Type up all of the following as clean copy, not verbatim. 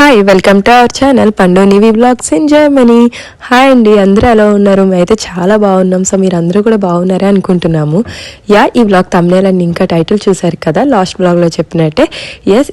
Hi welcome to our channel పండు నివి blogs in Germany. Hi అండి, అందరూ ఎలా ఉన్నారు? మేమైతే చాలా బాగున్నాం. సో మీరు అందరూ కూడా బాగున్నారే అనుకుంటున్నాము. ఈ బ్లాగ్ థంబ్నెయిల్ అండ్ ఇంకా టైటిల్ చూసారు కదా, లాస్ట్ బ్లాగ్లో చెప్పినట్టే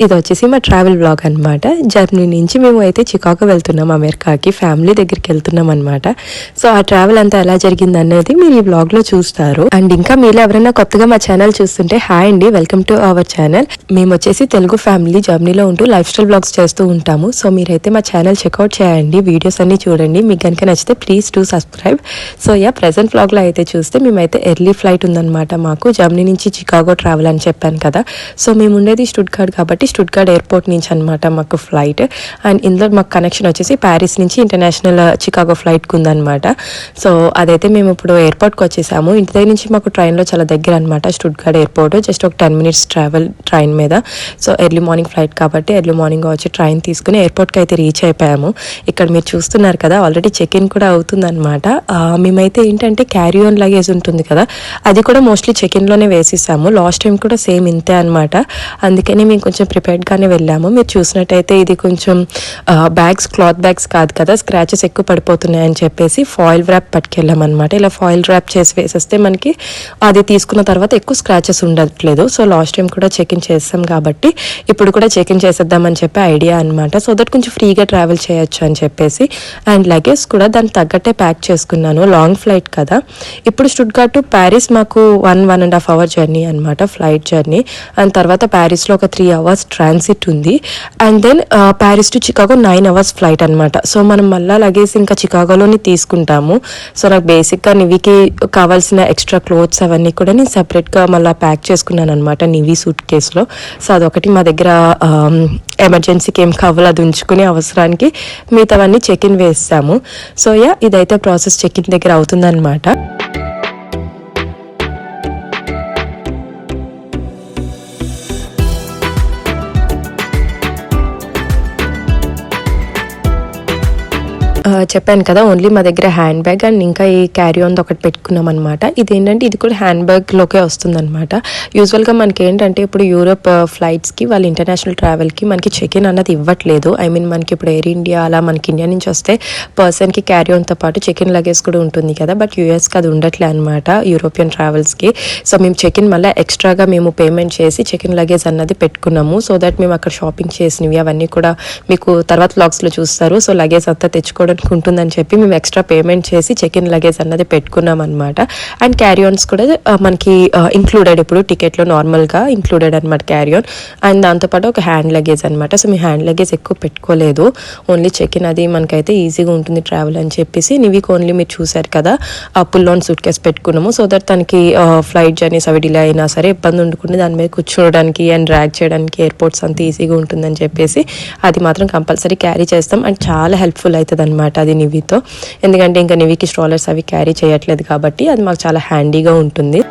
ఇది వచ్చేసి మా ట్రావెల్ బ్లాగ్ అనమాట. జర్మనీ నుంచి మేము అయితే చికాగో వెళ్తున్నాం, అమెరికాకి ఫ్యామిలీ దగ్గరికి వెళ్తున్నాం అనమాట. సో ఆ ట్రావెల్ అంతా ఎలా జరిగింది అనేది మీరు ఈ బ్లాగ్లో చూస్తారు. అండ్ ఇంకా మీరు ఎవరైనా కొత్తగా మా ఛానల్ చూస్తుంటే హాయ్ అండి, వెల్కమ్ టు అవర్ ఛానల్. మేము వచ్చేసి తెలుగు ఫ్యామిలీ జర్మనీలో ఉంటూ లైఫ్ స్టైల్ బ్లాగ్స్ చేస్తూ ఉంటాము. సో మీరైతే మా ఛానల్ చెక్అవుట్ చేయండి, వీడియోస్ అన్ని చూడండి. మీకు కనుక నచ్చితే please to subscribe. So present blog లో అయితే చూస్తే మేమైతే ఎర్లీ ఫ్లైట్ ఉందన్నమాట మాకు జర్మనీ నుంచి చికాగో ట్రావెల్ అని చెప్పాను కదా. సో మేము ఉండేది స్టుట్గార్డ్ కాబట్టి స్టుట్గార్డ్ ఎయిర్పోర్ట్ నుంచి అనమాట మాకు ఫ్లైట్. అండ్ ఇందులో మాకు కనెక్షన్ వచ్చేసి ప్యారిస్ నుంచి ఇంటర్నేషనల్ చికాగో ఫ్లైట్కి ఉందన్నమాట. సో అదైతే మేము ఇప్పుడు ఎయిర్పోర్ట్కి వచ్చేసాము. ఇంటి దగ్గర నుంచి మాకు ట్రైన్లో చాలా దగ్గర అనమాట స్టుట్గార్డ్ ఎయిర్పోర్ట్, జస్ట్ ఒక 10 minutes ట్రావెల్ ట్రైన్ మీద. సో ఎర్లీ మార్నింగ్ ఫ్లైట్ కాబట్టి ఎర్లీ మార్నింగ్ వచ్చి ట్రైన్ తీసుకుని ఎయిర్పోర్ట్కి అయితే రీచ్ అయిపోయాము. ఇక్కడ మీరు చూస్తున్నారు కదా, ఆల్రెడీ చెక్ ఇన్ కూడా అవుతుందన్నమాట. మేమైతే ఏంటంటే క్యారీ ఆన్ లగేజ్ ఉంటుంది కదా, అది కూడా మోస్ట్లీ చెక్ ఇన్లోనే వేసేసాము. లాస్ట్ టైం కూడా సేమ్ ఇంతే అనమాట. అందుకని మేము కొంచెం ప్రిపేర్డ్గానే వెళ్ళాము. మీరు చూసినట్టయితే ఇది కొంచెం బ్యాగ్స్ క్లాత్ బ్యాగ్స్ కాదు కదా, స్క్రాచెస్ ఎక్కువ పడిపోతున్నాయని చెప్పేసి ఫాయిల్ ర్యాప్ పట్టుకెళ్ళాం అనమాట. ఇలా ఫాయిల్ ర్యాప్ చేసి వేసేస్తే మనకి అది తీసుకున్న తర్వాత ఎక్కువ స్క్రాచెస్ ఉండట్లేదు. సో లాస్ట్ టైం కూడా చెక్ ఇన్ చేస్తాం కాబట్టి ఇప్పుడు కూడా చెక్ ఇన్ చేసేద్దామని చెప్పి ఐడియా అనమాట. సో దట్ కొంచెం ఫ్రీగా ట్రావెల్ చేయొచ్చు అని చెప్పేసి. అండ్ లగేజ్ కూడా దానికి తగ్గట్టే ప్యాక్ చేసుకున్నాను, లాంగ్ ఫ్లైట్ కదా. ఇప్పుడు స్టుట్గార్ట్ టు ప్యారిస్ మాకు 1.5 hour జర్నీ అనమాట, ఫ్లైట్ జర్నీ. అండ్ తర్వాత ప్యారిస్లో ఒక 3 hours ట్రాన్సిట్ ఉంది. And then Paris to Chicago 9 hours flight అనమాట. సో మనం మళ్ళీ లగేజ్ ఇంకా చికాగోలోని తీసుకుంటాము. సో నాకు బేసిక్గా నివికి కావాల్సిన ఎక్స్ట్రా క్లోత్స్ అవన్నీ కూడా నేను సెపరేట్గా మళ్ళీ ప్యాక్ చేసుకున్నాను అనమాట నివి సూట్ కేసులో. సో అదొకటి మా దగ్గర ఎమర్జెన్సీకి ఏం కావాలో అది ఉంచుకునే అవసరానికి మిగతావన్నీ చెక్ ఇన్ వేస్తాము. సో ఇదైతే ప్రాసెస్ చెక్ ఇన్ దగ్గర అవుతుందన్నమాట. చెప్పాను కదా, ఓన్లీ మా దగ్గర హ్యాండ్ బ్యాగ్ అండ్ ఇంకా ఈ క్యారీ ఆన్ ఒకటి పెట్టుకున్నాం అనమాట. ఇదేంటంటే ఇది కూడా హ్యాండ్ బ్యాగ్లోకే వస్తుంది అనమాట. యూజువల్గా మనకి ఏంటంటే ఇప్పుడు యూరోప్ ఫ్లైట్స్కి వాళ్ళు ఇంటర్నేషనల్ ట్రావెల్కి మనకి చెక్ ఇన్ అన్నది ఇవ్వట్లేదు. ఐ మీన్ మనకి ఇప్పుడు ఎయిర్ ఇండియా అలా మనకి ఇండియా నుంచి వస్తే పర్సన్కి క్యారీ ఆన్తో పాటు చెక్ ఇన్ లగేజ్ కూడా ఉంటుంది కదా, బట్ యూఎస్కి అది ఉండట్లే అనమాట యూరోపియన్ ట్రావెల్స్కి. సో మేము చెక్ ఇన్ మళ్ళీ ఎక్స్ట్రాగా మేము పేమెంట్ చేసి చెక్ ఇన్ లగేజ్ అన్నది పెట్టుకున్నాము. సో దట్ మేము అక్కడ షాపింగ్ చేసినవి అవన్నీ కూడా మీకు తర్వాత వ్లాగ్స్లో చూస్తారు. సో లగేజ్ అంతా తెచ్చుకోవడానికి ఉంటుందని చెప్పి మేము ఎక్స్ట్రా పేమెంట్ చేసి చెక్ ఇన్ లగేజ్ అన్నది పెట్టుకున్నాం అనమాట. అండ్ క్యారీ ఆన్స్ కూడా మనకి ఇంక్లూడెడ్, ఇప్పుడు టికెట్లో నార్మల్గా ఇంక్లూడెడ్ అనమాట క్యారీ ఆన్. అండ్ దాంతోపాటు ఒక హ్యాండ్ లగేజ్ అనమాట. సో మీ హ్యాండ్ లగేజ్ ఎక్కువ పెట్టుకోలేదు, ఓన్లీ చెక్ ఇన్ అది మనకైతే ఈజీగా ఉంటుంది ట్రావెల్ అని చెప్పేసి నివికి ఓన్లీ మీరు చూసారు కదా పుల్ ఆన్ సూట్ కేస్ పెట్టుకున్నాము. సో దట్ తనకి ఫ్లైట్ జర్నీస్ అవి డిలే అయినా సరే ఇబ్బంది ఉండకుండా దాని మీద కూర్చోవడానికి అండ్ డ్రాగ్ చేయడానికి ఎయిర్పోర్ట్స్ అంతా ఈజీగా ఉంటుందని చెప్పేసి అది మాత్రం కంపల్సరీ క్యారీ చేస్తాం. అండ్ చాలా హెల్ప్ఫుల్ అవుతుంది అనమాట అది నివితో, ఎందుకంటే ఇంకా నివికి స్ట్రాలర్స్ అవి క్యారీ చేయట్లేదు కాబట్టి అది మాకు చాలా హ్యాండీగా ఉంటుంది.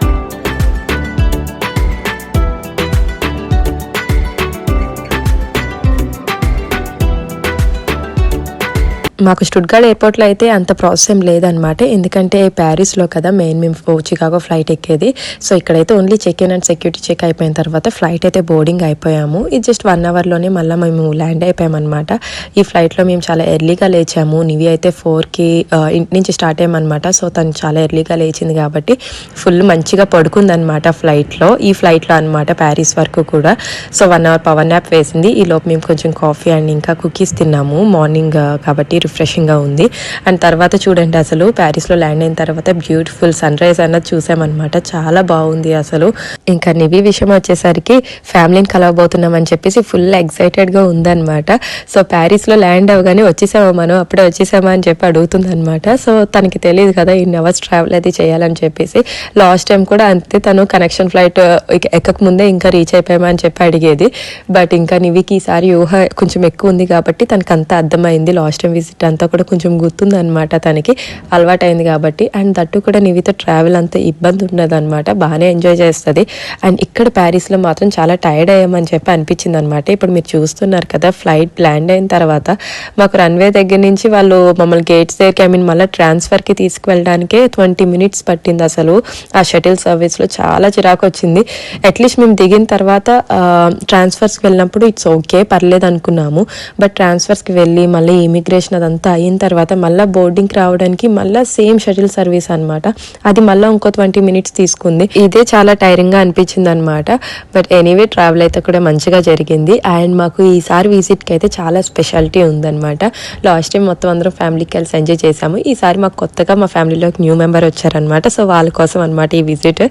మాకు స్టుట్గార్డ్ ఎయిర్పోర్ట్లో అయితే అంత ప్రాసెస్ ఏం లేదనమాట, ఎందుకంటే ప్యారిస్లో కదా మెయిన్ మేము చికాగో ఫ్లైట్ ఎక్కేది. సో ఇక్కడైతే only check in and security check అయిపోయిన తర్వాత ఫ్లైట్ అయితే బోర్డింగ్ అయిపోయాము. ఇది జస్ట్ 1 hourలోనే మళ్ళీ మేము ల్యాండ్ అయిపోయామన్నమాట. ఈ ఫ్లైట్లో మేము చాలా ఎర్లీగా లేచాము. నివి అయితే 4కి ఇంటి నుంచి స్టార్ట్ అయ్యామన్నమాట. సో తను చాలా ఎర్లీగా లేచింది కాబట్టి ఫుల్ మంచిగా పడుకుందనమాట ఫ్లైట్లో, ఈ ఫ్లైట్లో అనమాట ప్యారిస్ వరకు కూడా. సో 1 hour పవర్ న్యాప్ వేసింది. ఈ లోపు మేము కొంచెం కాఫీ అండ్ ఇంకా కుకీస్ తిన్నాము, మార్నింగ్ కాబట్టి రిఫ్రెషింగ్గా ఉంది. అండ్ తర్వాత చూడండి, అసలు ప్యారిస్లో ల్యాండ్ అయిన తర్వాత బ్యూటిఫుల్ సన్ రైజ్ అన్నది చూసామన్నమాట, చాలా బాగుంది అసలు. ఇంకా నివి విషయం వచ్చేసరికి ఫ్యామిలీని కలవబోతున్నాం అని చెప్పేసి ఫుల్ ఎక్సైటెడ్గా ఉందన్నమాట. సో ప్యారిస్లో ల్యాండ్ అవ్వగానే వచ్చేసామా మనం, అప్పుడే వచ్చేసామా అని చెప్పి అడుగుతుంది అనమాట. సో తనకి తెలియదు కదా ఇన్ని అవర్స్ ట్రావెల్ అది చేయాలని చెప్పేసి. లాస్ట్ టైం కూడా అంతే, తను కనెక్షన్ ఫ్లైట్ ఎక్కక ముందే ఇంకా రీచ్ అయిపోయామా అని చెప్పి అడిగేది. బట్ ఇంకా నివికి ఈసారి ఊహ కొంచెం ఎక్కువ ఉంది కాబట్టి తనకు అంతా అర్థమైంది లాస్ట్ టైం విజిట్ విజిట్ అంతా కూడా కొంచెం గుర్తుందనమాట, తనకి అలవాటైంది కాబట్టి. అండ్ దట్టు కూడా నివితో ట్రావెల్ అంత ఇబ్బంది ఉండదన్నమాట, బాగానే ఎంజాయ్ చేస్తుంది. అండ్ ఇక్కడ ప్యారిస్లో మాత్రం చాలా టైర్డ్ అయ్యామని చెప్పి అనిపించింది అనమాట. ఇప్పుడు మీరు చూస్తున్నారు కదా, ఫ్లైట్ ల్యాండ్ అయిన తర్వాత మాకు రన్వే దగ్గర నుంచి వాళ్ళు మమ్మల్ని గేట్స్ దగ్గరికి మళ్ళీ ట్రాన్స్ఫర్కి తీసుకువెళ్ళడానికే 20 minutes పట్టింది. అసలు ఆ షటిల్ సర్వీస్లో చాలా చిరాకు వచ్చింది. అట్లీస్ట్ మేము దిగిన తర్వాత ట్రాన్స్ఫర్స్కి వెళ్ళినప్పుడు ఇట్స్ ఓకే, పర్లేదు అనుకున్నాము. బట్ ట్రాన్స్ఫర్స్కి వెళ్ళి మళ్ళీ ఇమిగ్రేషన్ అదంతా అయిన తర్వాత మళ్ళీ బోర్డింగ్కి రావడానికి మళ్ళీ సేమ్ షటిల్ సర్వీస్ అనమాట, అది మళ్ళీ ఇంకో 20 minutes తీసుకుంది. ఇదే చాలా టైరింగ్గా అనిపించింది అనమాట. బట్ ఎనీవే ట్రావెల్ అయితే కూడా మంచిగా జరిగింది. అండ్ మాకు ఈసారి విజిట్కి అయితే చాలా స్పెషాలిటీ ఉందన్నమాట. లాస్ట్ టైం మొత్తం అందరం ఫ్యామిలీకి కలిసి ఎంజాయ్ చేసాము. ఈసారి మాకు కొత్తగా మా ఫ్యామిలీలోకి న్యూ మెంబర్ వచ్చారనమాట. సో వాళ్ళ కోసం అనమాట ఈ విజిట్.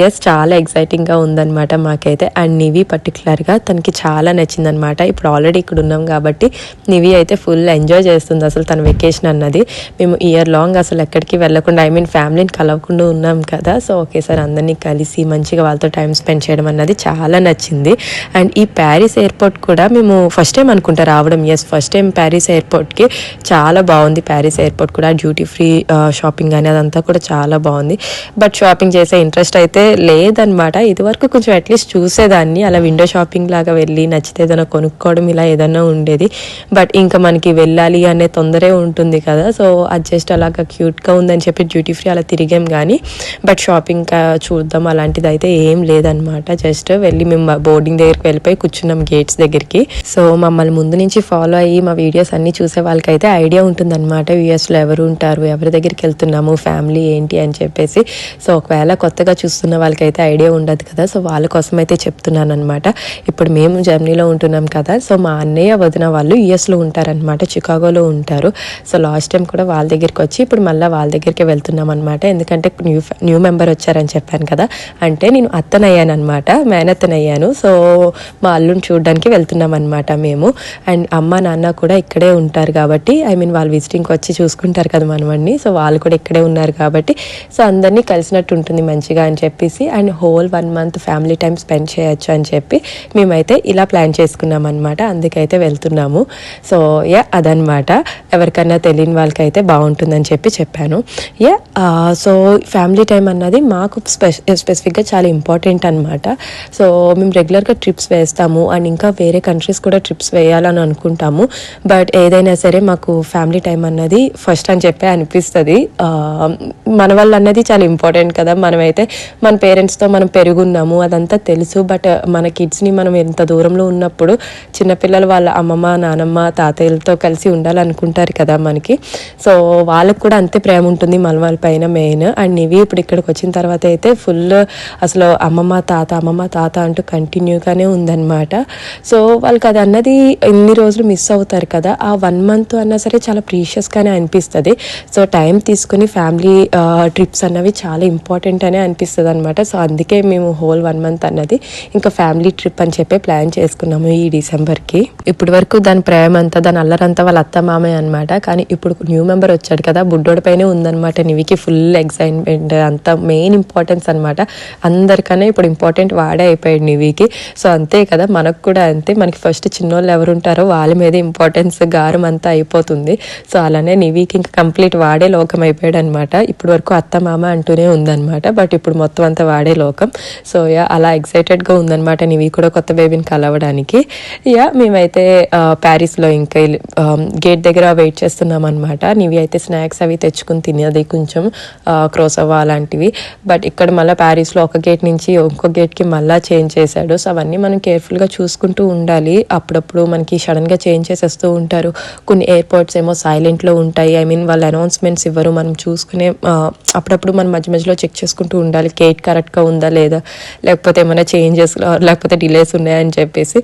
ఎస్, చాలా ఎక్సైటింగ్గా ఉందన్నమాట మాకైతే. అండ్ నివి పర్టికులర్గా తనకి చాలా నచ్చిందనమాట. ఇప్పుడు ఆల్రెడీ ఇక్కడ ఉన్నాం కాబట్టి నివి అయితే ఫుల్ ఎంజాయ్ చేస్తుంది అసలు తన వెకేషన్ అన్నది. మేము ఇయర్ లాంగ్ అసలు ఎక్కడికి వెళ్ళకుండా, ఫ్యామిలీని కలవకుండా ఉన్నాం కదా. సో ఒకేసారి అందరినీ కలిసి మంచిగా వాళ్ళతో టైం స్పెండ్ చేయడం అన్నది చాలా నచ్చింది. అండ్ ఈ ప్యారిస్ ఎయిర్పోర్ట్ కూడా మేము ఫస్ట్ టైం అనుకుంటా రావడం. ఎస్, ఫస్ట్ టైం ప్యారిస్ ఎయిర్పోర్ట్కి. చాలా బాగుంది ప్యారిస్ ఎయిర్పోర్ట్ కూడా. డ్యూటీ ఫ్రీ షాపింగ్ అని అదంతా కూడా చాలా బాగుంది. బట్ షాపింగ్ చేసే ఇంట్రెస్ట్ అయితే లేదనమాట. ఇదివరకు కొంచెం అట్లీస్ట్ చూసేదాన్ని, అలా విండో షాపింగ్ లాగా వెళ్ళి నచ్చితే ఏదైనా కొనుక్కోవడం ఇలా ఏదైనా ఉండేది. బట్ ఇంకా మనకి వెళ్ళాలి అనే తొందరే ఉంటుంది కదా. సో అది జస్ట్ అలాగా క్యూట్గా ఉందని చెప్పి డ్యూటీ ఫ్రీ అలా తిరిగాం కానీ బట్ షాపింగ్ చూద్దాం అలాంటిది అయితే ఏం లేదనమాట. జస్ట్ వెళ్ళి మేము బోర్డింగ్ దగ్గరికి వెళ్ళిపోయి కూర్చున్నాం గేట్స్ దగ్గరికి. సో మమ్మల్ని ముందు నుంచి ఫాలో అయ్యి మా వీడియోస్ అన్ని చూసే వాళ్ళకైతే ఐడియా ఉంటుందన్నమాట, యూఎస్లో ఎవరు ఉంటారు, ఎవరి దగ్గరికి వెళ్తున్నాము, ఫ్యామిలీ ఏంటి అని చెప్పేసి. సో ఒకవేళ కొత్తగా చూస్తున్న వాళ్ళకైతే ఐడియా ఉండదు కదా. సో వాళ్ళ కోసం అయితే చెప్తున్నాను అనమాట. ఇప్పుడు మేము జర్మనీలో ఉంటున్నాం కదా. సో మా అన్నయ్య వదిన వాళ్ళు యూఎస్లో ఉంటారనమాట, చికాగోలో ఉంటారు. సో లాస్ట్ టైం కూడా వాళ్ళ దగ్గరికి వచ్చి ఇప్పుడు మళ్ళీ వాళ్ళ దగ్గరికి వెళ్తున్నాం అనమాట. ఎందుకంటే న్యూ మెంబర్ వచ్చారని చెప్పాను కదా, అంటే నేను అత్తనయ్యాను అనమాట, మేనత్తనయ్యాను. సో మా అల్లుని చూడడానికి వెళ్తున్నాం అనమాట మేము. అండ్ అమ్మ నాన్న కూడా ఇక్కడే ఉంటారు కాబట్టి వాళ్ళు విజిటింగ్కి వచ్చి చూసుకుంటారు కదా మనవాడిని. సో వాళ్ళు కూడా ఇక్కడే ఉన్నారు కాబట్టి సో అందరినీ కలిసినట్టు ఉంటుంది మంచిగా అని చెప్పేసి. And whole 1 month family time spend చేయొచ్చు అని చెప్పి మేమైతే ఇలా ప్లాన్ చేసుకున్నాం అనమాట. అందుకైతే వెళ్తున్నాము. సో అదనమాట. ఎవరికన్నా తెలియని వాళ్ళకైతే బాగుంటుందని చెప్పాను. సో ఫ్యామిలీ టైం అన్నది మాకు స్పెసిఫిక్గా చాలా ఇంపార్టెంట్ అనమాట. సో మేము రెగ్యులర్గా ట్రిప్స్ వేస్తాము అండ్ ఇంకా వేరే కంట్రీస్ కూడా ట్రిప్స్ వేయాలని అనుకుంటాము. బట్ ఏదైనా సరే మాకు ఫ్యామిలీ టైం అన్నది ఫస్ట్ అని చెప్పి అనిపిస్తుంది. మన వాళ్ళు అన్నది చాలా ఇంపార్టెంట్ కదా. మనమైతే మన పేరెంట్స్తో మనం పెరుగున్నాము అదంతా తెలుసు. బట్ మన కిడ్స్ని మనం ఎంత దూరంలో ఉన్నప్పుడు చిన్నపిల్లలు వాళ్ళ అమ్మమ్మ నానమ్మ తాతయ్యలతో కలిసి ఉండాలనుకుంటారు కదా మనకి. సో వాళ్ళకు కూడా అంతే ప్రేమ ఉంటుంది మన వాళ్ళ పైన మెయిన్. అండ్ ఇవి ఇప్పుడు ఇక్కడికి వచ్చిన తర్వాత అయితే ఫుల్ అసలు అమ్మమ్మ తాత అంటూ కంటిన్యూగానే ఉందన్నమాట. సో వాళ్ళకి అది అన్నది ఎన్ని రోజులు మిస్ అవుతారు కదా, ఆ 1 month అన్నా సరే చాలా ప్రీషియస్గానే అనిపిస్తుంది. సో టైం తీసుకుని ఫ్యామిలీ ట్రిప్స్ అన్నవి చాలా ఇంపార్టెంట్ అనే అనిపిస్తుంది అనమాట. సో అందుకే మేము హోల్ 1 month అన్నది ఇంకా ఫ్యామిలీ ట్రిప్ అని చెప్పి ప్లాన్ చేసుకున్నాము ఈ డిసెంబర్కి. ఇప్పటి వరకు దాని ప్రేమ అంతా దాని అల్లరంతా వాళ్ళ అత్త మామయ్య అనమాట. కానీ ఇప్పుడు న్యూ మెంబర్ వచ్చాడు కదా, బుడ్డోడి పైనే ఉందన్నమాట నివికి ఫుల్ ఎక్సైట్మెంట్, అంతా మెయిన్ ఇంపార్టెన్స్ అనమాట. అందరికన్నా ఇప్పుడు ఇంపార్టెంట్ వాడే అయిపోయాడు నివికి. సో అంతే కదా, మనకు కూడా అంతే. మనకి ఫస్ట్ చిన్నోళ్ళు ఎవరు ఉంటారో వాళ్ళ మీద ఇంపార్టెన్స్ గారం అంతా అయిపోతుంది. సో అలానే నివికి ఇంకా కంప్లీట్ వాడే లోకం అయిపోయాడు అనమాట. ఇప్పుడు వరకు అత్త మామ అంటూనే ఉందన్నమాట, బట్ ఇప్పుడు మొత్తం అంతా వాడే లోకం. సో అలా ఎక్సైటెడ్గా ఉందన్నమాట నివి కూడా కొత్త బేబీని కలవడానికి. మేమైతే ప్యారిస్లో ఇంకా గేట్ దగ్గర వెయిట్ చేస్తున్నాం అనమాట. నివి అయితే స్నాక్స్ అవి తెచ్చుకుని తినేది కొంచెం క్రోసవా అలాంటివి. బట్ ఇక్కడ మళ్ళీ ప్యారిస్లో ఒక గేట్ నుంచి ఇంకో గేట్కి మళ్ళీ చేంజ్ చేశాడు. సో అవన్నీ మనం కేర్ఫుల్గా చూసుకుంటూ ఉండాలి. అప్పుడప్పుడు మనకి సడన్గా చేంజ్ చేసేస్తూ ఉంటారు. కొన్ని ఎయిర్పోర్ట్స్ ఏమో సైలెంట్లో ఉంటాయి, వాళ్ళు అనౌన్స్మెంట్స్ ఇవ్వరు. మనం చూసుకునే అప్పుడప్పుడు మనం మధ్య మధ్యలో చెక్ చేసుకుంటూ ఉండాలి, గేట్ కరెక్ట్గా ఉందా లేదా, లేకపోతే ఏమైనా చేంజెస్ లేకపోతే డిలేస్ ఉన్నాయని చెప్పేసి.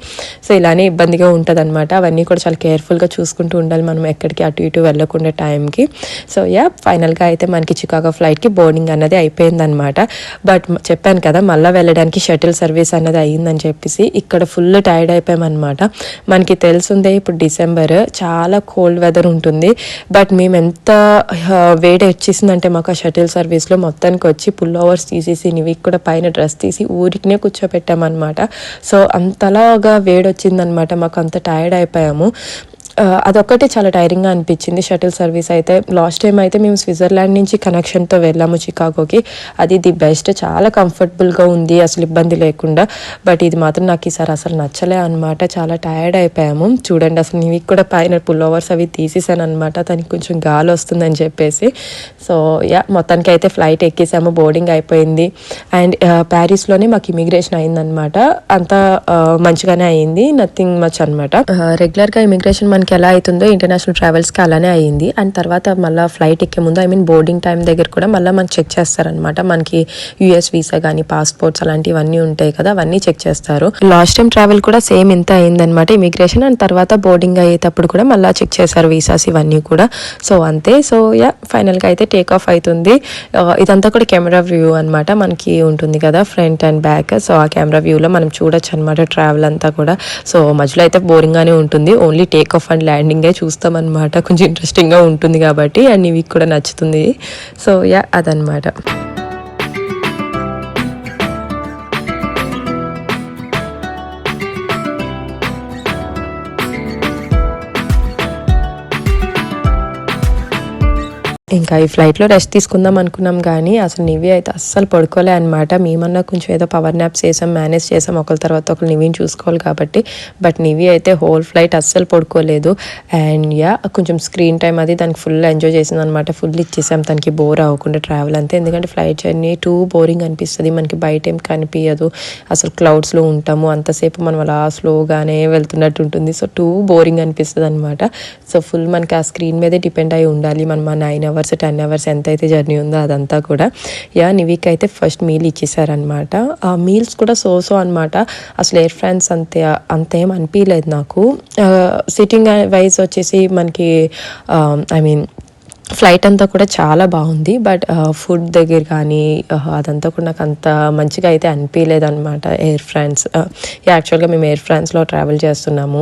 సో ఇలానే ఇబ్బందిగా ఉంటుంది అనమాట. అవన్నీ కూడా చాలా కేర్ఫుల్గా చూసుకుంటూ ఉండాలి మనం ఎక్కడికి అటు ఇటు వెళ్ళకుండా టైంకి. సో ఫైనల్గా అయితే మనకి చికాగో ఫ్లైట్కి బోర్డింగ్ అన్నది అయిపోయిందనమాట. బట్ చెప్పాను కదా మళ్ళీ వెళ్ళడానికి షటిల్ సర్వీస్ అన్నది అయ్యిందని చెప్పేసి ఇక్కడ ఫుల్ టైర్డ్ అయిపోయామన్నమాట. మనకి తెలుసుందే ఇప్పుడు డిసెంబర్ చాలా కోల్డ్ వెదర్ ఉంటుంది. బట్ మేము ఎంత వేడి వచ్చేసిందంటే మాకు ఆ షటిల్ సర్వీస్లో మొత్తానికి వచ్చి పుల్ ఓవర్స్ తీసేసి నివికి కూడా పైన డ్రెస్ తీసి ఊరికినే కూర్చోపెట్టామన్నమాట. సో అంతలాగా వేడి వచ్చిందనమాట, మాకు అంత టైర్డ్ అయిపోయాము. అదొక్కటే చాలా టైరింగ్గా అనిపించింది షటిల్ సర్వీస్ అయితే. లాస్ట్ టైం అయితే మేము స్విట్జర్లాండ్ నుంచి కనెక్షన్తో వెళ్ళాము చికాగోకి. అది ది బెస్ట్, చాలా కంఫర్టబుల్గా ఉంది, అసలు ఇబ్బంది లేకుండా. బట్ ఇది మాత్రం నాకు ఈసారి అసలు నచ్చలే అనమాట. చాలా టైర్డ్ అయిపోయాము. చూడండి అసలు నీవి కూడా పైన పుల్ ఓవర్స్ అవి తీసేసాను అనమాట, దానికి కొంచెం గాలి వస్తుందని చెప్పేసి. సో మొత్తానికి అయితే ఫ్లైట్ ఎక్కేసాము, బోర్డింగ్ అయిపోయింది. అండ్ ప్యారిస్లోనే మాకు ఇమిగ్రేషన్ అయిందనమాట. అంతా మంచిగానే అయింది, నథింగ్ మచ్ అనమాట. రెగ్యులర్గా ఇమిగ్రేషన్ మనకి ఎలా అవుతుందో ఇంటర్నేషనల్ ట్రావెల్స్కి అలానే అయ్యింది. అండ్ తర్వాత మళ్ళీ ఫ్లైట్ ఎక్కే ముందు బోర్డింగ్ టైం దగ్గర కూడా మళ్ళీ మనకి చెక్ చేస్తారనమాట. మనకి యూఎస్ వీసా కానీ పాస్పోర్ట్స్ అలాంటివన్నీ ఉంటాయి కదా, అవన్నీ చెక్ చేస్తారు. లాస్ట్ టైం ట్రావెల్ కూడా సేమ్ ఇంత అయిందనమాట ఇమిగ్రేషన్. అండ్ తర్వాత బోర్డింగ్ అయ్యేటప్పుడు కూడా మళ్ళీ చెక్ చేశారు వీసాస్ ఇవన్నీ కూడా. సో అంతే. సో ఫైనల్గా అయితే టేక్ ఆఫ్ అవుతుంది. ఇదంతా కూడా కెమెరా వ్యూ అనమాట, మనకి ఉంటుంది కదా ఫ్రంట్ అండ్ బ్యాక్. సో ఆ కెమెరా వ్యూలో మనం చూడొచ్చు అనమాట ట్రావెల్ అంతా కూడా. సో మధ్యలో అయితే బోరింగ్గానే ఉంటుంది, ఓన్లీ టేక్ ఆఫ్ అండ్ ల్యాండింగే చూస్తాం అనమాట. కొంచెం ఇంట్రెస్టింగ్గా ఉంటుంది కాబట్టి, అండ్ ఇవి కూడా నచ్చుతుంది. సో అదనమాట. ఇంకా ఈ ఫ్లైట్లో రెస్ట్ తీసుకుందాం అనుకున్నాం కానీ అసలు నివి అయితే అస్సలు పడుకోలే అనమాట. మేమన్నా కొంచెం ఏదో పవర్ న్యాప్స్ చేసాం, మేనేజ్ చేసాం, ఒకరి తర్వాత ఒకరు నివిని చూసుకోవాలి కాబట్టి. బట్ నివి అయితే హోల్ ఫ్లైట్ అస్సలు పడుకోలేదు. అండ్ కొంచెం స్క్రీన్ టైం అది దానికి ఫుల్ ఎంజాయ్ చేసింది అనమాట. ఫుల్ ఇచ్చేసాం తనకి, బోర్ అవ్వకుండా ట్రావెల్ అంతే. ఎందుకంటే ఫ్లైట్ జర్నీ బోరింగ్ అనిపిస్తుంది మనకి, బయట ఏం కనిపించదు, అసలు క్లౌడ్స్లో ఉంటాము అంతసేపు, మనం అలా స్లోగానే వెళ్తున్నట్టు ఉంటుంది. సో బోరింగ్ అనిపిస్తుంది అనమాట. సో ఫుల్ మనకి ఆ స్క్రీన్ మీదే డిపెండ్ అయి ఉండాలి. మనం 9 hours 10 hours ఎంత అయితే జర్నీ ఉందో అదంతా కూడా. నివికి అయితే ఫస్ట్ మీల్ ఇచ్చేసారనమాట. ఆ మీల్స్ కూడా సో అనమాట. అసలు ఎయిర్ ఫ్రాన్స్ అంతేం అనిపించలేదు నాకు. సిట్టింగ్ వైజ్ వచ్చేసి మనకి ఫ్లైట్ అంతా కూడా చాలా బాగుంది. బట్ ఫుడ్ దగ్గర కానీ అదంతా కూడా నాకు అంత మంచిగా అయితే అనిపించలేదు అనమాట. ఎయిర్ ఫ్రాన్స్ యాక్చువల్గా మేము ఎయిర్ ఫ్రాన్స్లో ట్రావెల్ చేస్తున్నాము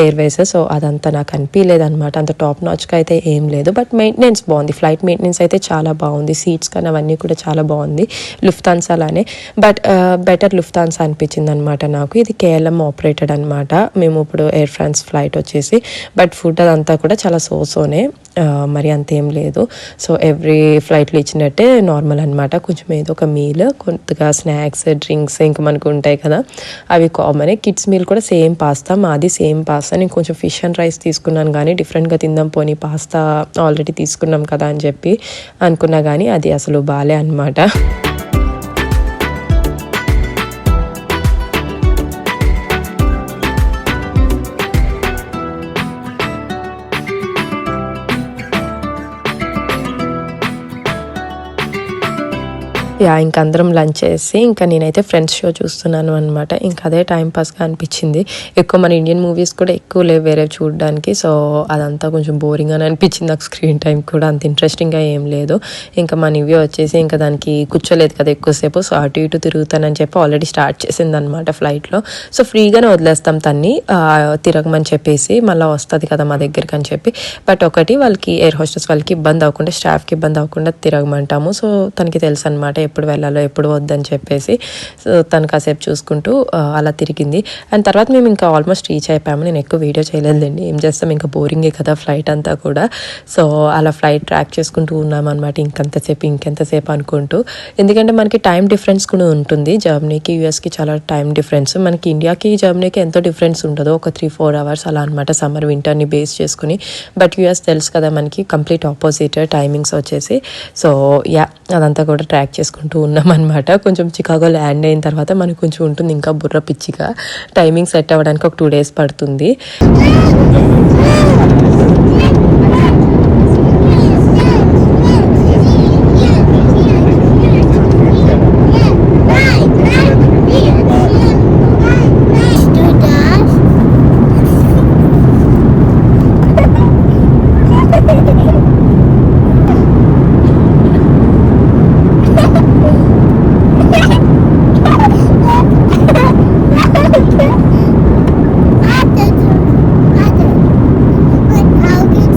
ఎయిర్వేస్. సో అదంతా నాకు అనిపించలేదు అనమాట, అంత టాప్ నాచ్గా అయితే ఏం లేదు. బట్ మెయింటెనెన్స్ బాగుంది, ఫ్లైట్ మెయింటెనెన్స్ అయితే చాలా బాగుంది. సీట్స్ కానీ అవన్నీ కూడా చాలా బాగుంది. లుఫ్తాన్సా అలానే, బట్ బెటర్ లుఫ్తాన్సా అనిపించింది అనమాట నాకు. ఇది కేఎల్ఎం ఆపరేటెడ్ అనమాట. మేము ఇప్పుడు ఎయిర్ ఫ్రాన్స్ ఫ్లైట్ వచ్చేసి. బట్ ఫుడ్ అదంతా కూడా చాలా సోనే, మరి అంతేం లేదు. సో ఎవ్రీ ఫ్లైట్లో ఇచ్చినట్టే నార్మల్ అనమాట. కొంచెం ఏదో ఒక మీల్, కొద్దిగా స్నాక్స్, డ్రింక్స్ ఇంకా మనకు ఉంటాయి కదా, అవి కామన్. కిడ్స్ మీల్ కూడా సేమ్ పాస్తా, మాది సేమ్ పాస్తా. నేను కొంచెం ఫిష్ అండ్ రైస్ తీసుకున్నాను కానీ డిఫరెంట్గా తిందాం పోనీ, పాస్తా ఆల్రెడీ తీసుకున్నాం కదా అని చెప్పి అనుకున్నా కానీ అది అసలు బాలే అనమాట. ఇంక అందరం లంచ్ చేసి ఇంకా నేనైతే ఫ్రెండ్స్ షో చూస్తున్నాను అనమాట. ఇంకా అదే టైంపాస్గా అనిపించింది. ఎక్కువ మన ఇండియన్ మూవీస్ కూడా ఎక్కువ లేవు వేరే చూడడానికి. సో అదంతా కొంచెం బోరింగ్ అని అనిపించింది నాకు. స్క్రీన్ టైం కూడా అంత ఇంట్రెస్టింగ్గా ఏం లేదు. ఇంకా మన ఇవి వచ్చేసి ఇంకా దానికి కూర్చోలేదు కదా ఎక్కువసేపు. సో అటు ఇటు తిరుగుతానని చెప్పి ఆల్రెడీ స్టార్ట్ చేసింది అనమాట ఫ్లైట్లో. సో ఫ్రీగానే వదిలేస్తాం తన్ని, తిరగమని చెప్పేసి, మళ్ళీ వస్తుంది కదా మా దగ్గరికి అని చెప్పి. బట్ ఒకటి వాళ్ళకి ఎయిర్ హోస్టెస్ వాళ్ళకి ఇబ్బంది అవ్వకుండా, స్టాఫ్కి ఇబ్బంది అవ్వకుండా తిరగమంటాము. సో తనకి తెలుసు అనమాట ఎప్పుడు వెళ్ళాలో ఎప్పుడు వద్దని చెప్పేసి. సో తను కాసేపు చూసుకుంటూ అలా తిరిగింది. అండ్ తర్వాత మేము ఇంకా ఆల్మోస్ట్ రీచ్ అయిపోయాము. నేను ఎక్కువ వీడియో చేయలేదండి, ఏం చేస్తాం ఇంకా బోరింగే కదా ఫ్లైట్ అంతా కూడా. సో అలా ఫ్లైట్ ట్రాక్ చేసుకుంటూ ఉన్నాం అనమాట. ఇంకెంతసేపు అనుకుంటూ, ఎందుకంటే మనకి టైం డిఫరెన్స్ కూడా ఉంటుంది. జర్మనీకి యూఎస్కి చాలా టైం డిఫరెన్స్. మనకి ఇండియాకి జర్మనీకి ఎంతో డిఫరెన్స్ ఉండదు, ఒక 3-4 hours అలా అనమాట, సమ్మర్ వింటర్ని బేస్ చేసుకుని. బట్ యూఎస్ తెలుసు కదా మనకి కంప్లీట్ ఆపోజిట్ టైమింగ్స్ వచ్చేసి. సో అదంతా కూడా ట్రాక్ చేసుకుంటూ ఉన్నాం అనమాట. కొంచెం చికాగో ల్యాండ్ అయిన తర్వాత మనకు కొంచెం ఉంటుంది ఇంకా బుర్ర పిచ్చిగా. టైమింగ్ సెట్ అవ్వడానికి ఒక 2 days పడుతుంది. How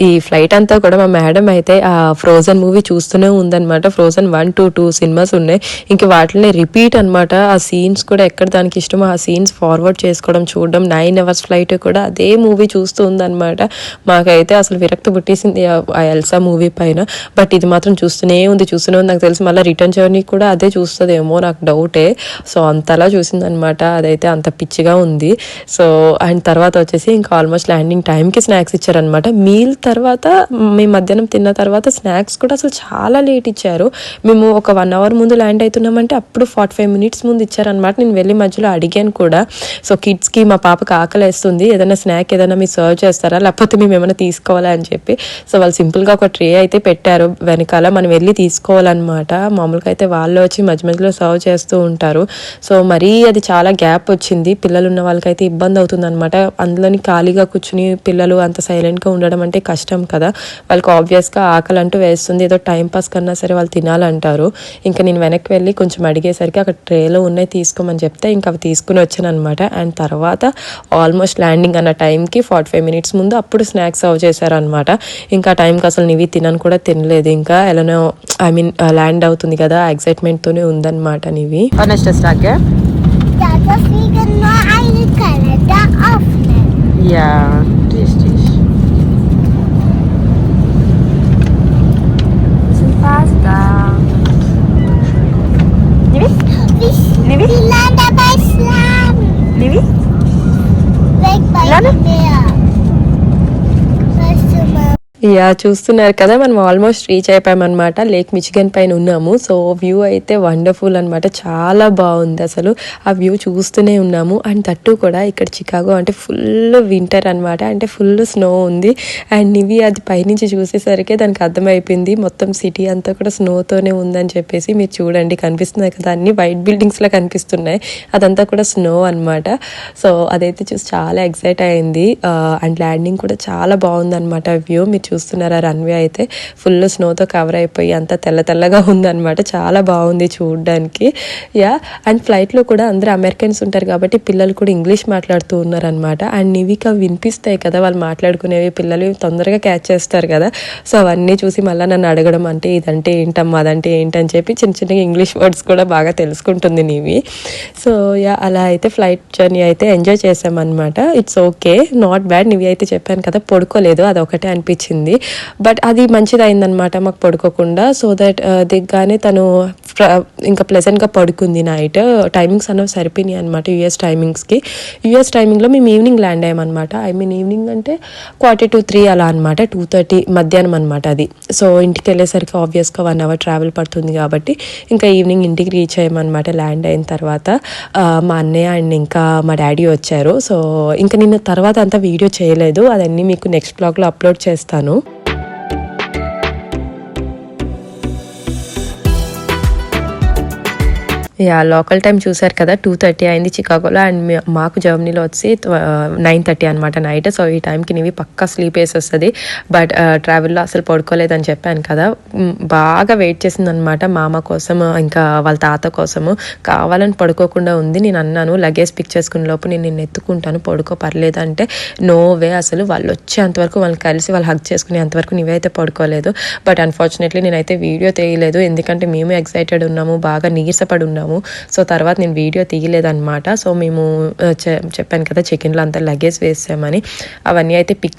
ఈ ఫ్లైట్ అంతా కూడా మా మేడం అయితే ఆ ఫ్రోజన్ మూవీ చూస్తూనే ఉందన్నమాట. ఫ్రోజన్ 1-2 సినిమాస్ ఉన్నాయి, ఇంక వాటిని రిపీట్ అనమాట. ఆ సీన్స్ కూడా ఎక్కడ దానికి ఇష్టమో ఆ సీన్స్ ఫార్వర్డ్ చేసుకోవడం, చూడడం. 9 hours ఫ్లైట్ కూడా అదే మూవీ చూస్తూ ఉందన్నమాట. మాకైతే అసలు విరక్తి పుట్టేసింది ఆ ఎల్సా మూవీ పైన. బట్ ఇది మాత్రం చూస్తూనే ఉంది. నాకు తెలిసి మళ్ళీ రిటర్న్ జర్నీ కూడా అదే చూస్తుందేమో, నాకు డౌటే. సో అంతలా చూసిందనమాట. అదైతే అంత పిచ్చిగా ఉంది. సో అండ్ తర్వాత వచ్చేసి ఇంకా ఆల్మోస్ట్ ల్యాండింగ్ టైంకి స్నాక్స్ ఇచ్చారనమాట. మీల్ తర్వాత మేము మధ్యాహ్నం తిన్న తర్వాత స్నాక్స్ కూడా అసలు చాలా లేట్ ఇచ్చారు. మేము ఒక 1 hour ముందు ల్యాండ్ అవుతున్నామంటే అప్పుడు 45 minutes ముందు ఇచ్చారనమాట. నేను వెళ్ళి మధ్యలో అడిగాను కూడా. సో కిడ్స్కి మా పాపకి ఆకలి వేస్తుంది, ఏదైనా స్నాక్ ఏదైనా మీరు సర్వ్ చేస్తారా, లేకపోతే మేము ఏమైనా తీసుకోవాలా అని చెప్పి. సో వాళ్ళు సింపుల్గా ఒక ట్రే అయితే పెట్టారు వెనకాల, మనం వెళ్ళి తీసుకోవాలన్నమాట. మామూలుగా అయితే వాళ్ళు వచ్చి మధ్య మధ్యలో సర్వ్ చేస్తూ ఉంటారు. సో మరీ అది చాలా గ్యాప్ వచ్చింది. పిల్లలు ఉన్న వాళ్ళకైతే ఇబ్బంది అవుతుంది అనమాట. అందులోని ఖాళీగా కూర్చుని పిల్లలు అంత సైలెంట్గా ఉండడం అంటే కష్టం కదా. వాళ్ళకి ఆబ్వియస్గా ఆకలి అంటూ వేస్తుంది, ఏదో టైంపాస్ కన్నా సరే వాళ్ళు తినాలంటారు. ఇంకా నేను వెనక్కి వెళ్ళి కొంచెం అడిగేసరికి అక్కడ ట్రేలో ఉన్నాయి తీసుకోమని చెప్తే ఇంకా అవి తీసుకుని వచ్చాను అనమాట. అండ్ తర్వాత ఆల్మోస్ట్ ల్యాండింగ్ అన్న టైంకి 45 minutes ముందు అప్పుడు స్నాక్స్ సర్వ్ చేశారనమాట. ఇంకా టైంకి అసలు నివి తినను కూడా తినలేదు. ఇంకా ఎలానో ల్యాండ్ అవుతుంది కదా ఎక్సైట్మెంట్తోనే ఉందన్నమాట నివి. యా చూస్తున్నారు కదా, మనం ఆల్మోస్ట్ రీచ్ అయిపోయామన్నమాట. లేక్ మిచిగన్ పైన ఉన్నాము. సో వ్యూ అయితే వండర్ఫుల్ అనమాట, చాలా బాగుంది అసలు. ఆ వ్యూ చూస్తూనే ఉన్నాము. అండ్ తట్టు కూడా ఇక్కడ చికాగో అంటే ఫుల్ వింటర్ అనమాట, అంటే ఫుల్ స్నో ఉంది. అండ్ ఇవి అది పైనుంచి చూసేసరికి దానికి అర్థమైపోయింది మొత్తం సిటీ అంతా కూడా స్నోతోనే ఉందని చెప్పేసి. మీరు చూడండి కనిపిస్తున్నాయి కదా, అన్ని వైట్ బిల్డింగ్స్లా కనిపిస్తున్నాయి, అదంతా కూడా స్నో అనమాట. సో అదైతే చూసి చాలా ఎక్సైట్ అయింది. అండ్ ల్యాండింగ్ కూడా చాలా బాగుంది అనమాట. వ్యూ మీరు చూస్తున్నారా, రన్వే అయితే ఫుల్ స్నోతో కవర్ అయిపోయి అంతా తెల్లగా ఉందన్నమాట. చాలా బాగుంది చూడడానికి. యా అండ్ ఫ్లైట్లో కూడా అందరూ అమెరికన్స్ ఉంటారు కాబట్టి పిల్లలు కూడా ఇంగ్లీష్ మాట్లాడుతూ ఉన్నారనమాట. అండ్ ఇవిక వినిపిస్తాయి కదా వాళ్ళు మాట్లాడుకునేవి, పిల్లలు తొందరగా క్యాచ్ చేస్తారు కదా. సో అవన్నీ చూసి మళ్ళీ నన్ను అడగడం, అంటే ఇదంటే ఏంటమ్మా అదంటే ఏంటని చెప్పి చిన్న ఇంగ్లీష్ వర్డ్స్ కూడా బాగా తెలుసుకుంటుంది నీవి. సో యా అలా అయితే ఫ్లైట్ జర్నీ అయితే ఎంజాయ్ చేసామన్నమాట. It's okay, not bad. నీవి అయితే చెప్పాను కదా పడుకోలేదు, అదొకటే అనిపించింది. బట్ అది మంచిది అయిందనమాట మాకు పడుకోకుండా. సో దట్ దిగ్గానే తను ఇంకా ప్లెజెంట్గా పడుకుంది. నైట్ టైమింగ్స్ అన్నవి సరిపోయినాయి అనమాట యూఎస్ టైమింగ్లో మేము ఈవినింగ్ ల్యాండ్ అయ్యామన్నమాట. ఈవినింగ్ అంటే 2:45 అలా అనమాట, 2:30 మధ్యాహ్నం అనమాట అది. సో ఇంటికి వెళ్ళేసరికి ఆబ్వియస్గా 1 hour ట్రావెల్ పడుతుంది కాబట్టి ఇంకా ఈవినింగ్ ఇంటికి రీచ్ అయ్యామన్నమాట. ల్యాండ్ అయిన తర్వాత మా అన్నయ్య అండ్ ఇంకా మా డాడీ వచ్చారు. సో ఇంకా నేను తర్వాత అంతా వీడియో చేయలేదు, అదన్నీ మీకు నెక్స్ట్ బ్లాగ్లో అప్లోడ్ చేస్తాను. యా లోకల్ టైం చూసారు కదా, 2:30 అయింది చికాగోలో. అండ్ మాకు జర్మనీలో వచ్చి 9:30 అనమాట నైట్. సో ఈ టైంకి నీవి పక్కా స్లీప్ వేసి వస్తుంది. బట్ ట్రావెల్లో అసలు పడుకోలేదని చెప్పాను కదా, బాగా వెయిట్ చేసింది అనమాట మామ కోసం ఇంకా వాళ్ళ తాత కోసము. కావాలని పడుకోకుండా ఉంది. నేను అన్నాను లగేజ్ పిక్ చేసుకునే లోపు నేను నిన్ను ఎత్తుకుంటాను, పడుకో పర్లేదు అంటే నో వే, అసలు వాళ్ళు వచ్చేంతవరకు వాళ్ళని కలిసి వాళ్ళు హగ్ చేసుకునేంతవరకు నీవైతే పడుకోలేదు. బట్ అన్ఫార్చునేట్లీ నేనైతే వీడియో తీయలేదు, ఎందుకంటే మేము ఎక్సైటెడ్ ఉన్నాము, బాగా నీరసపడి ఉన్నాము. సో తర్వాత నేను వీడియో తీయలేదన్నమాట. సో మేము చెప్పాను కదా చెకిన్లో అంతా లగేజ్ వేసామని, అవన్నీ అయితే పిక్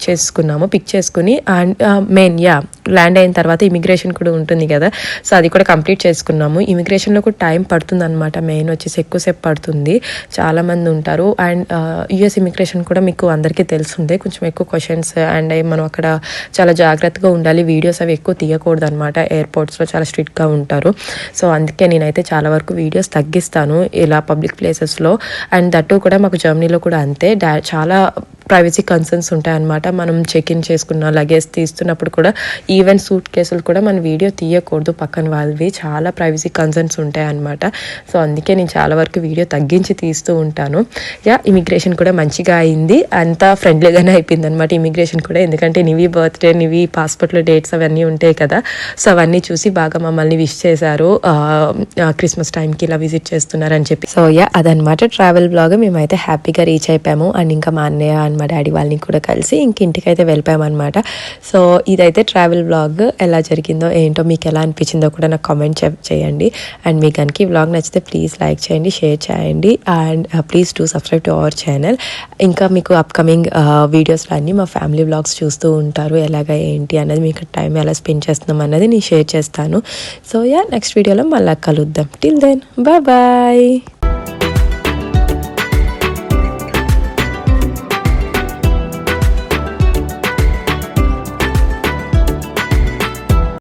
చేసుకుని అండ్ మెయిన్ ల్యాండ్ అయిన తర్వాత ఇమిగ్రేషన్ కూడా ఉంటుంది కదా, సో అది కూడా కంప్లీట్ చేసుకున్నాము. ఇమిగ్రేషన్లో కూడా టైం పడుతుంది అనమాట, మెయిన్ వచ్చేసి ఎక్కువసేపు పడుతుంది, చాలామంది ఉంటారు. అండ్ యుఎస్ ఇమిగ్రేషన్ కూడా మీకు అందరికీ తెలుసుండే, కొంచెం ఎక్కువ క్వశ్చన్స్ అండ్ మనం అక్కడ చాలా జాగ్రత్తగా ఉండాలి, వీడియోస్ అవి ఎక్కువ తీయకూడదు అనమాట, ఎయిర్పోర్ట్స్లో చాలా స్ట్రిక్ట్గా ఉంటారు. సో అందుకే నేనైతే చాలా వరకు వీడియోస్ తగ్గిస్తాను ఇలా పబ్లిక్ ప్లేసెస్లో. అండ్ దట్టు కూడా మాకు జర్మనీలో కూడా అంతే, చాలా ప్రైవసీ కన్సర్న్స్ ఉంటాయన్నమాట. మనం చెక్ ఇన్ చేసుకున్న లగేజ్ తీస్తున్నప్పుడు కూడా ఈవెన్ సూట్ కేసులు కూడా మన వీడియో తీయకూడదు పక్కన వాళ్ళవి, చాలా ప్రైవసీ కన్సర్న్స్ ఉంటాయన్నమాట. సో అందుకే నేను చాలా వరకు వీడియో తగ్గించి తీస్తూ ఉంటాను. ఇమిగ్రేషన్ కూడా మంచిగా అయింది, అంతా ఫ్రెండ్లీగానే అయిపోయింది అనమాట ఇమిగ్రేషన్ కూడా. ఎందుకంటే నివి బర్త్డే, నివి పాస్పోర్ట్లో డేట్స్ అవన్నీ ఉంటాయి కదా, సో అవన్నీ చూసి బాగా మమ్మల్ని విష్ చేశారు, క్రిస్మస్ టైంకి ఇలా విజిట్ చేస్తున్నారని చెప్పి. సో అదనమాట ట్రావెల్ బ్లాగ్. మేమైతే హ్యాపీగా రీచ్ అయిపోయాము. అండ్ ఇంకా మా అన్నయ్య అండ్ మా డాడీ వాళ్ళని కూడా కలిసి ఇంటికైతే వెళ్ళిపోయాము అనమాట. సో ఇదైతే ట్రావెల్ బ్లాగ్. ఎలా జరిగిందో ఏంటో, మీకు ఎలా అనిపించిందో కూడా నాకు కామెంట్ చేయండి. అండ్ మీకు కనుక ఈ వ్లాగ్ నచ్చితే ప్లీజ్ లైక్ చేయండి, షేర్ చేయండి, and please to subscribe to our channel. ఇంకా మీకు అప్కమింగ్ వీడియోస్లో అన్నీ మా ఫ్యామిలీ వ్లాగ్స్ చూస్తూ ఉంటారు, ఎలాగ ఏంటి అన్నది, మీకు టైం ఎలా స్పెండ్ చేస్తున్నాం అన్నది నేను షేర్ చేస్తాను. సో నెక్స్ట్ వీడియోలో మళ్ళీ కలుద్దాం. Till then bye.